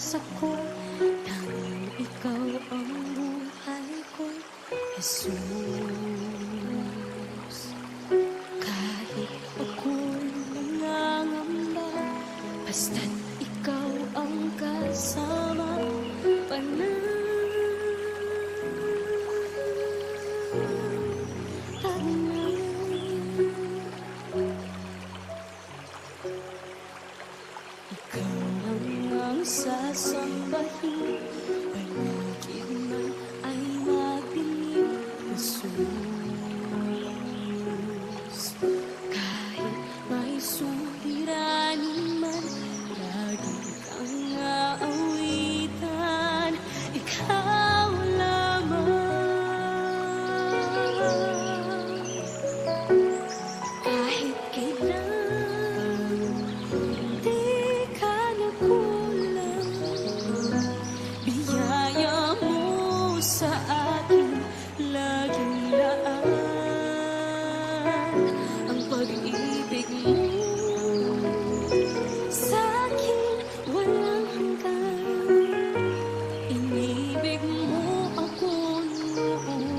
puso ko nang ikaw ang buhay ko, Jesus. Kahit ako'y nangangamba, basta't ikaw ang kasama, ikaw lang ang sasambahin, paligid man ay madilim, Jesus. Kahit may suliranin man, lagi kang aawitan, ikaw lamang. Kahit kailan di ka nagkulang, biyaya mo sa akin laging laan. Ang pag-ibig mo sa akin walang hanggan, inibig mo ako noon.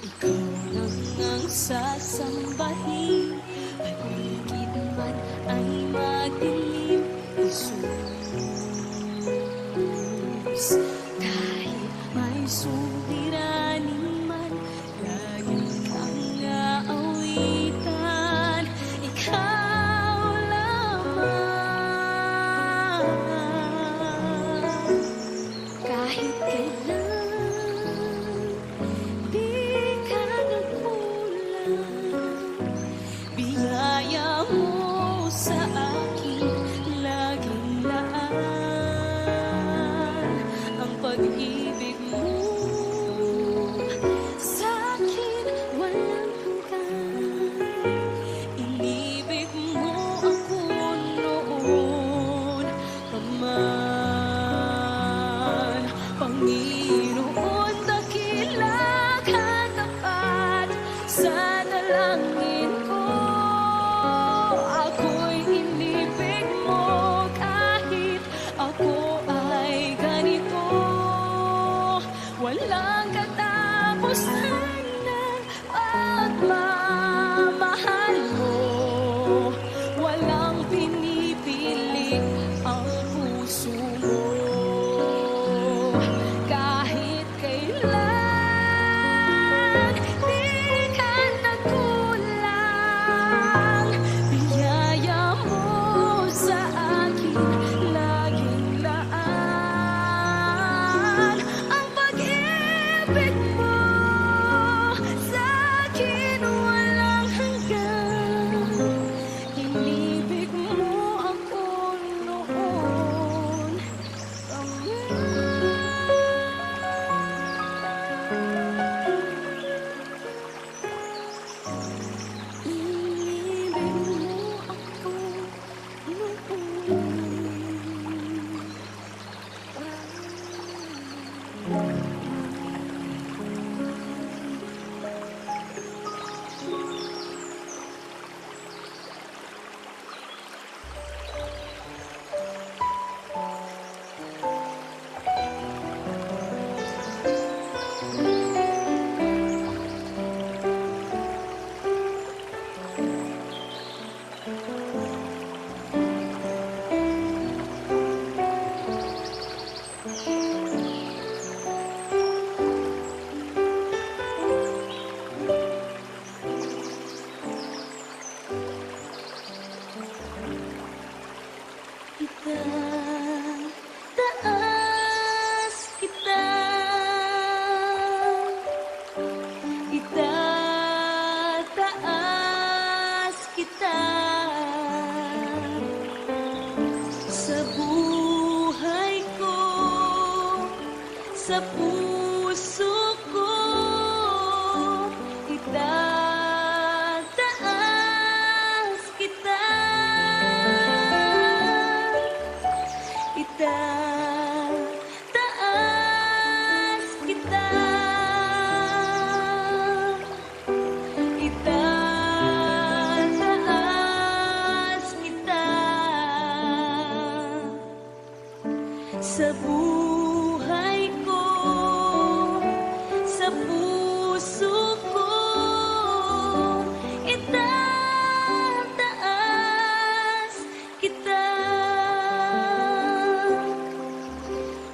Ikaw lang ang sasambahin, paligid man ay madilim, Jesus. Kahit may suliranin man, lagi kang aawitan, ikaw lamang. Kahit kailan di ka nagkulang, biyaya mo sa akin laging laan. Ang pag-ibig mo sa akin walang hanggan, inibig mo ako noon pa man. Panginoon, dakila ka tapat sa dalangin ko. Ako'y inibig mo kahit ako ay ganito. Walang katapusan ng pagmamahal mo, walang pinipili ang puso mo. Kahit kailan di ka nagkulang, biyaya mo sa akin laging laan. Ang pag-ibig mo sa akin walang hanggan, inibig mo ako noon. Inibig mo ako Itataas kita, itataas kita sa buhay ko, sa puso ko. buhay ko, sa puso ko, itataas kita.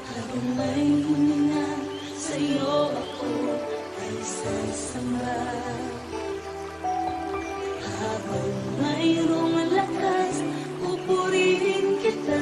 Habang may hininga, sa'yo ako ay sasamba. Habang mayroong lakas, pupurihin kita.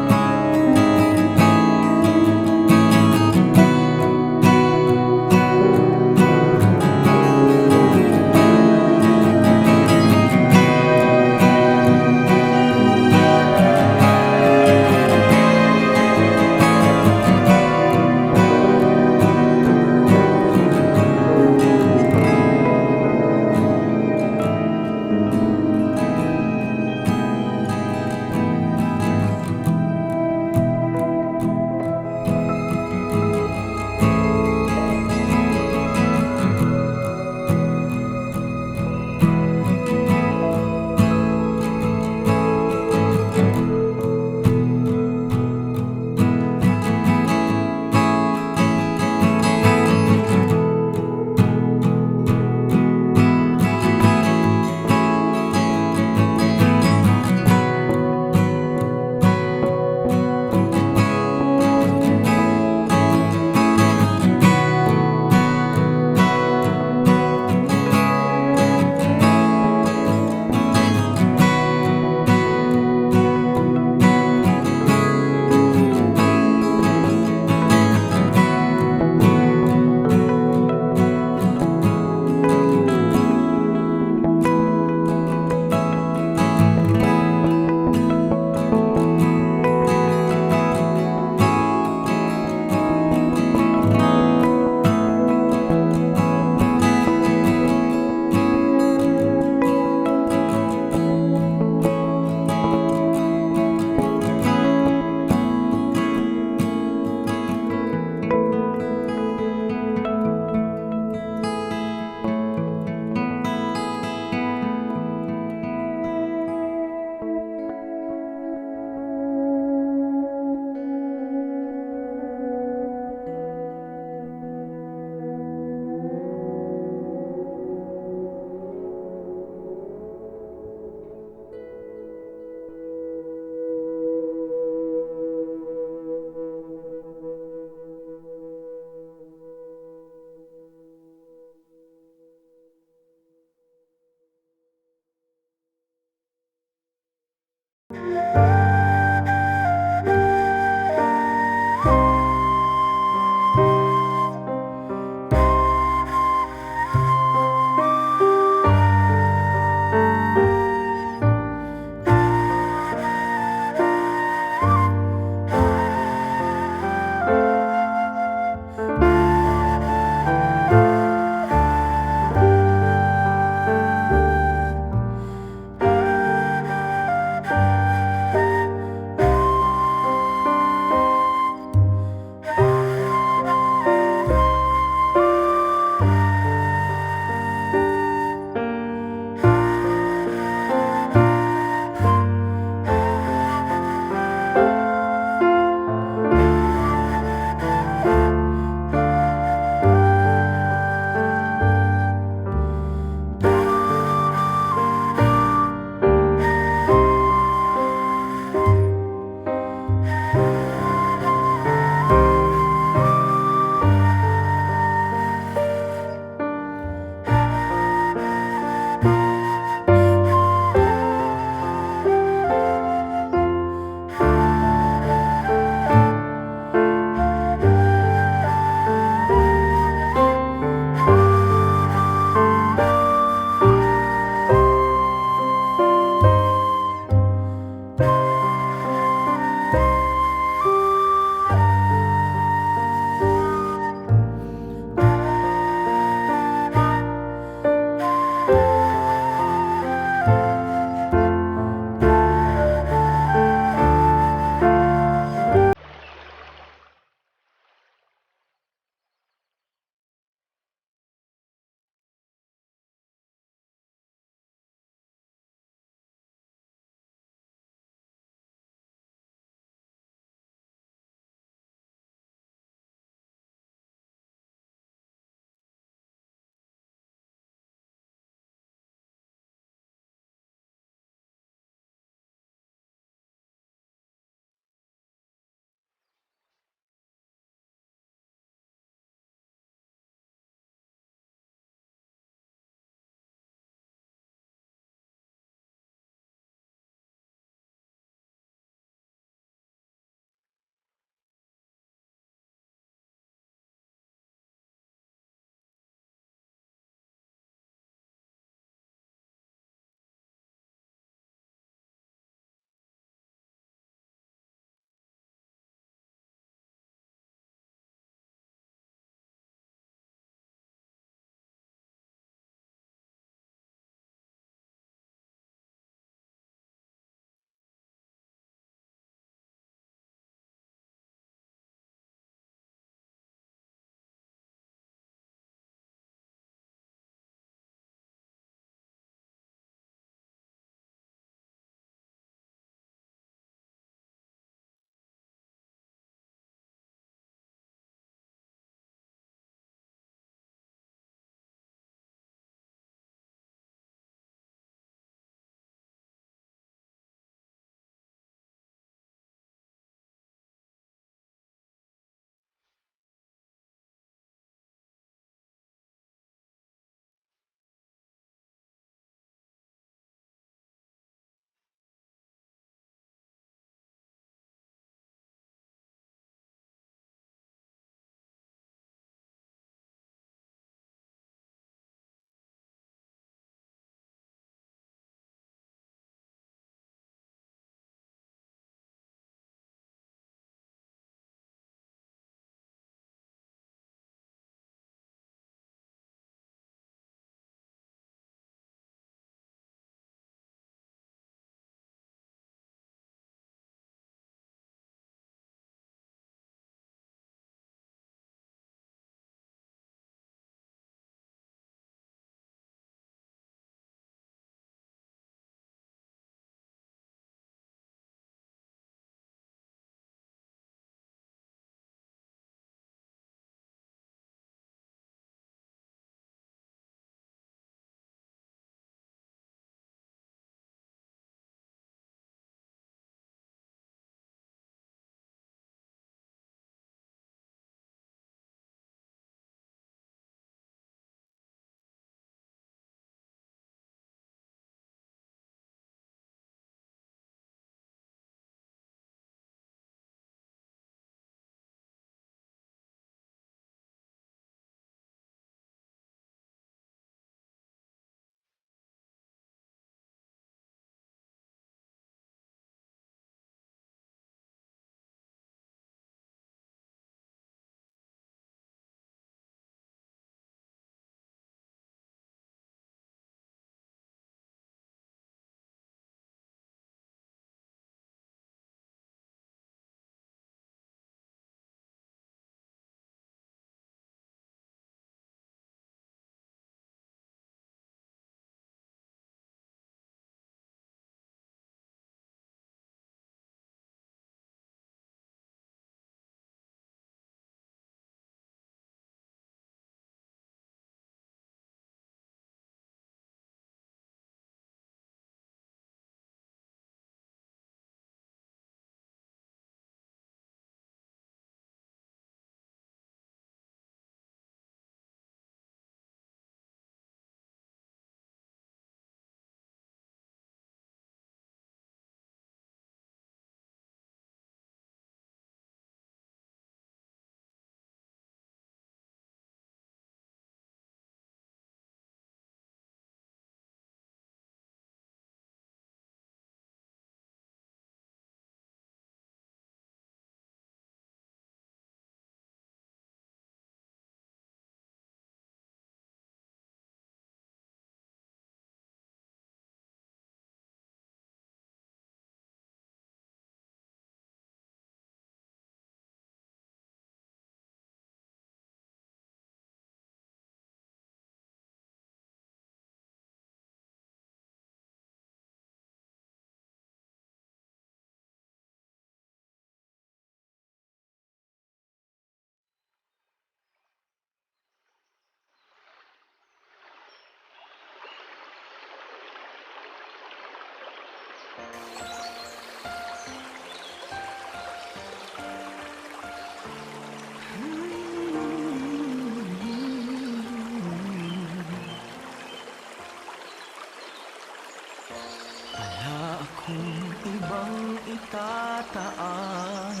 akong ibang itataas,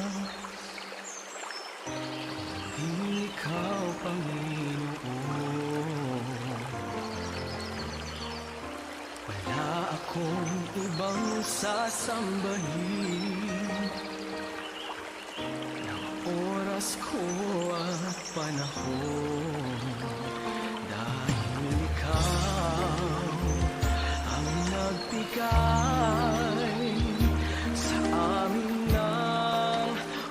di ikaw, Panginoon. Wala akong ibang sasambahin ng oras ko at panahon, dahil ikaw ang nagbigay sa amin ng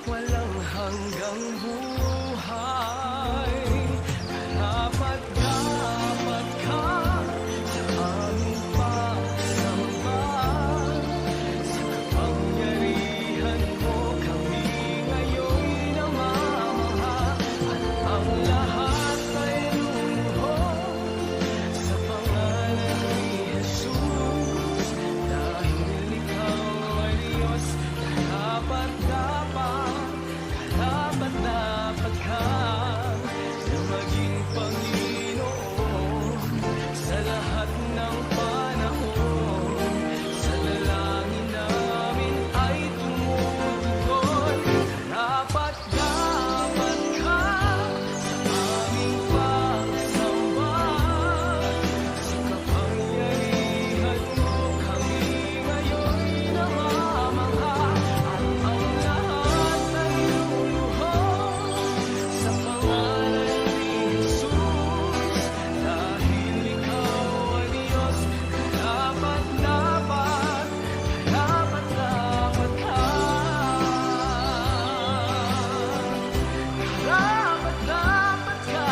walang hanggang buhay. Karapat-dapat ka sa aming pagsamba, sa kapangyarihan mo kami ngayon namamaha, at ang lahat ay lumuhod sa pangalan ni Jesus. Dahil ikaw ay Diyos, karapat-dapat, karapat-dapat ka na maging Panginoon sa lahat ng panahon. Sa dalangin namin ay tumutugod. Karapat-dapat ka sa aming pagsamba, sa kapangyarihan mo kami ngayon namamangha, at ang lahat ay lumuhod sa pangalan ni Jesus. Dahil ikaw ay Diyos, karapat-dapat, karapat-dapat ka. Karapat-dapat ka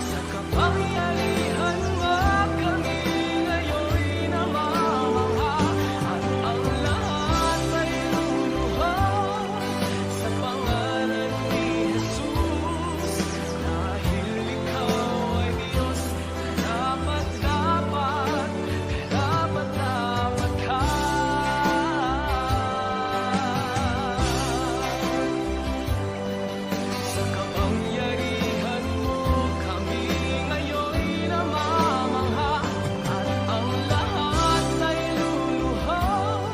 sa kapangyarihan mo kami ngayon namamangha, at ang lahat ay luluhod sa pangalan ni Jesus. Dahil ikaw ay Diyos, karapat-dapat, karapat-dapat ka. Sa kapangyarihan mo kami ngayon namamangha, at ang lahat ay luluhod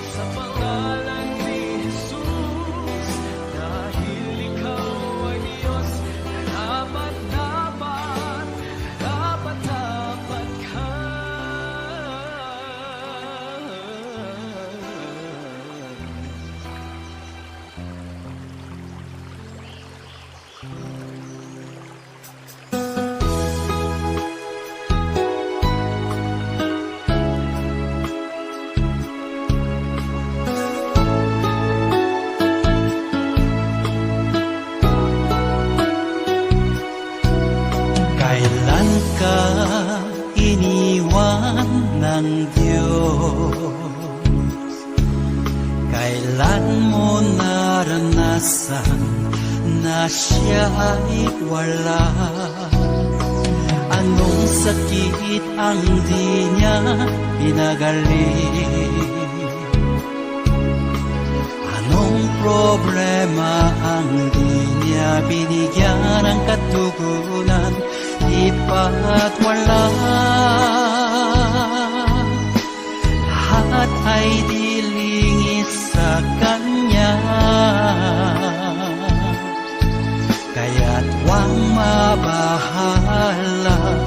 sa pangalan ni Jesus. Dahil ikaw ay Diyos, karapat-dapat, karapat-dapat ka. Kailan ka iniwan ng Diyos? Kailan mo naranasan na siya ay wala? Anong sakit ang di niya pinagaling? Anong problema ang di niya binigyan ng katugunan? Ipa't wala, lahat ay dilingis sa Kanya. Kaya't huwag mabahala,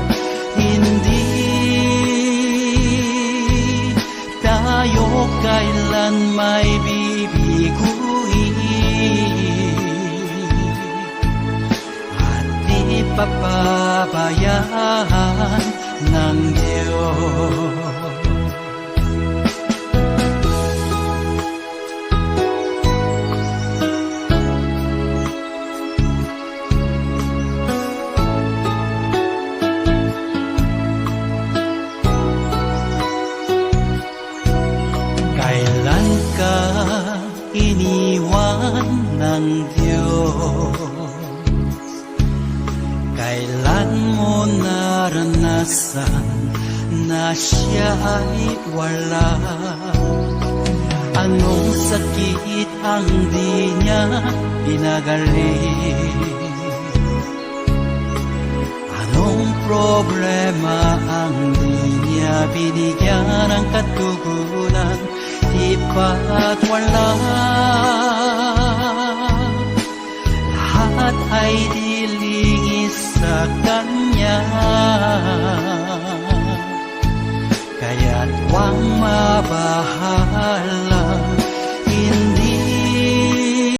hindi tayo kailan may bibiguin, at di papabayaan ng Diyos. Kailan ka iniwan ng Diyos? Kailan mo naranasan na siya ay wala? Anong sakit ang di niya pinagaling? Anong problema ang di niya niya binigyan ng katugunan, di ba't wala? Lahat ay dilingis sa kanya, kaya't huwag mabahala.